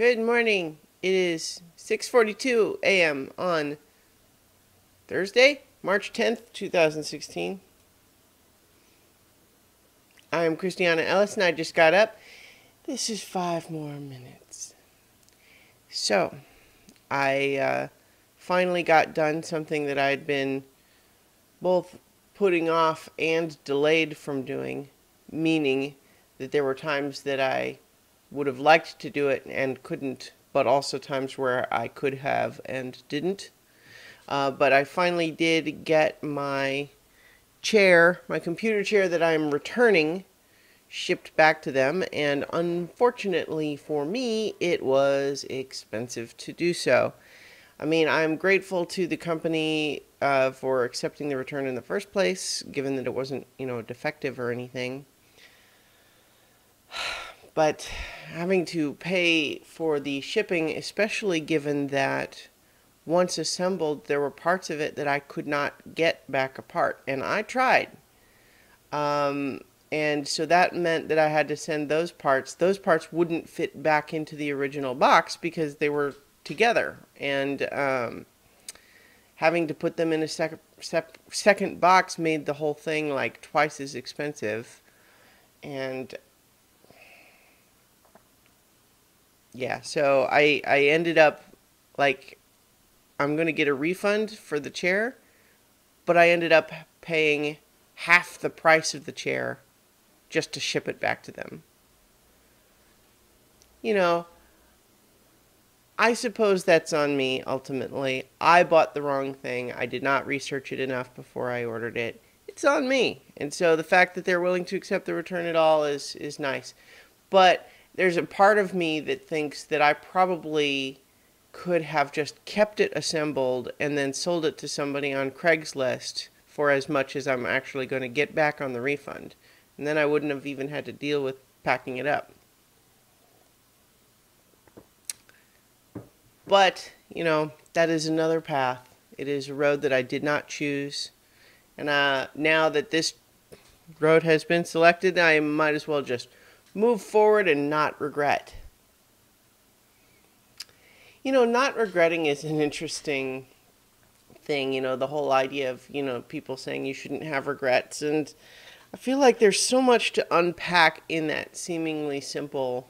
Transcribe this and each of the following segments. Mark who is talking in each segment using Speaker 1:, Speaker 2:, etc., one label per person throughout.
Speaker 1: Good morning. It is 6:42 a.m. on Thursday, March 10th, 2016. I am Christiana Ellis and I just got up. This is 5 more minutes. So, I finally got done something that I'd been both putting off and delayed from doing, meaning that there were times that I would have liked to do it and couldn't, but also times where I could have and didn't. But I finally did get my chair, my computer chair that I'm returning, shipped back to them, and unfortunately for me, it was expensive to do so. I mean, I'm grateful to the company for accepting the return in the first place, given that it wasn't, defective or anything. But having to pay for the shipping, especially given that once assembled, there were parts of it that I could not get back apart. And I tried. And so that meant that I had to send those parts. Those parts wouldn't fit back into the original box because they were together. And having to put them in a second box made the whole thing like twice as expensive. And yeah, so I ended up, like, I'm going to get a refund for the chair, but I ended up paying half the price of the chair just to ship it back to them. I suppose that's on me, ultimately. I bought the wrong thing. I did not research it enough before I ordered it. It's on me. And so the fact that they're willing to accept the return at all is nice. But there's a part of me that thinks that I probably could have just kept it assembled and then sold it to somebody on Craigslist for as much as I'm actually going to get back on the refund. And then I wouldn't have even had to deal with packing it up. But, that is another path. It is a road that I did not choose. And now that this road has been selected, I might as well just move forward and not regret. Not regretting is an interesting thing, the whole idea of, people saying you shouldn't have regrets. And I feel like there's so much to unpack in that seemingly simple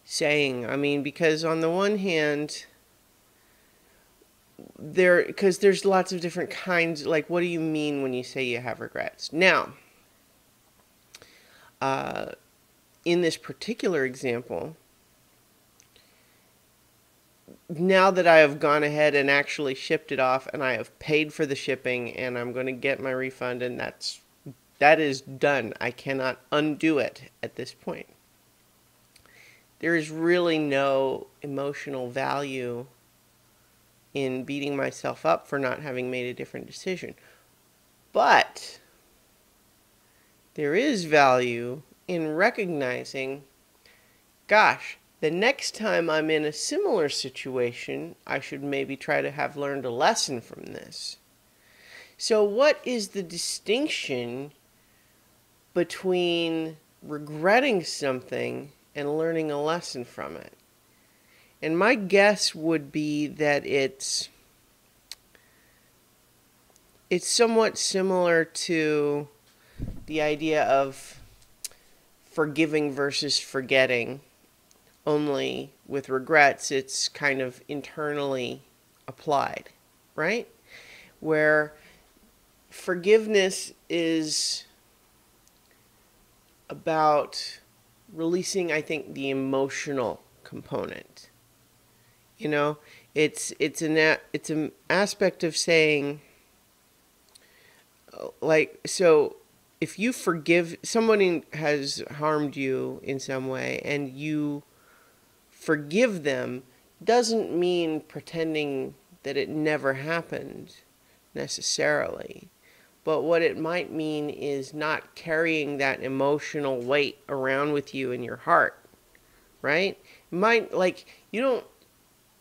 Speaker 1: saying. I mean, because on the one hand, because there's lots of different kinds, like, what do you mean when you say you have regrets? Now, in this particular example, now that I have gone ahead and actually shipped it off and I have paid for the shipping and I'm going to get my refund, and that is done. I cannot undo it at this point. There is really no emotional value in beating myself up for not having made a different decision. But there is value in recognizing, gosh, the next time I'm in a similar situation, I should maybe try to have learned a lesson from this. So what is the distinction between regretting something and learning a lesson from it? And my guess would be that it's somewhat similar to the idea of forgiving versus forgetting. Only with regrets, it's kind of internally applied, right? Where forgiveness is about releasing, I think, the emotional component. It's an aspect of saying, like, so if you forgive someone has harmed you in some way and you forgive them, doesn't mean pretending that it never happened necessarily. But what it might mean is not carrying that emotional weight around with you in your heart, right? You don't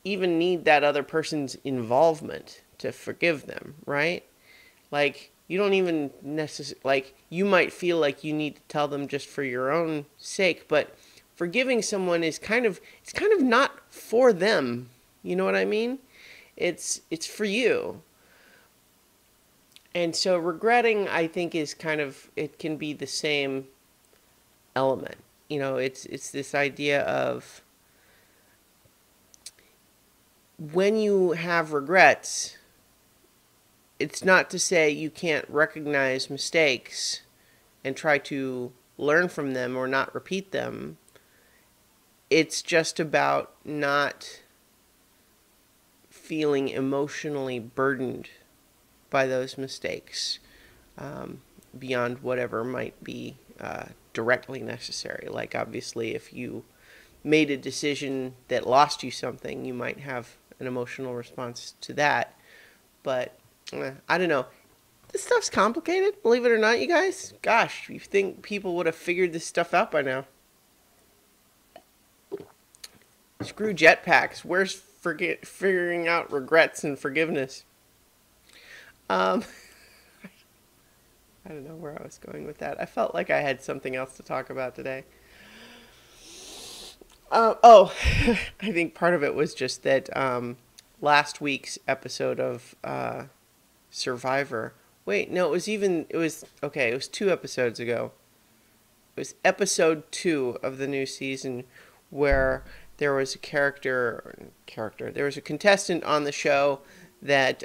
Speaker 1: even need that other person's involvement to forgive them, right? Like, you don't even necessarily, you might feel like you need to tell them just for your own sake, but forgiving someone is it's kind of not for them. You know what I mean? It's for you. And so regretting, I think, is kind of, it can be the same element. You know, it's this idea of when you have regrets, it's not to say you can't recognize mistakes and try to learn from them or not repeat them. It's just about not feeling emotionally burdened by those mistakes beyond whatever might be directly necessary. Like, obviously, if you made a decision that lost you something, you might have an emotional response to that. But I don't know. This stuff's complicated, believe it or not, you guys. Gosh, you think people would have figured this stuff out by now. Screw jetpacks. Where's figuring out regrets and forgiveness? I don't know where I was going with that. I felt like I had something else to talk about today. I think part of it was just that last week's episode of Survivor. Wait, no, it was 2 episodes ago. It was episode 2 of the new season where there was a there was a contestant on the show that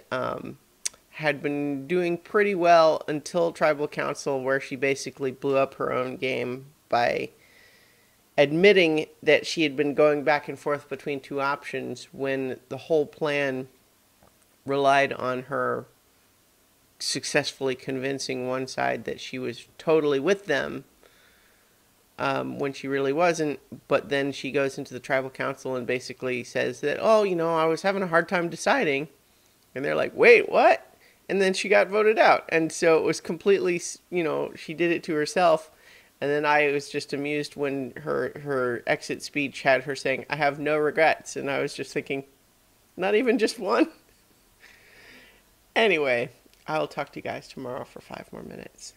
Speaker 1: had been doing pretty well until Tribal Council, where she basically blew up her own game by admitting that she had been going back and forth between 2 options when the whole plan relied on her successfully convincing one side that she was totally with them when she really wasn't. But then she goes into the Tribal Council and basically says that, oh, you know, I was having a hard time deciding. And they're like, wait, what? And then she got voted out. And so it was completely, you know, she did it to herself. And then I was just amused when her exit speech had her saying, I have no regrets. And I was just thinking, not even just one? Anyway, I'll talk to you guys tomorrow for 5 more minutes.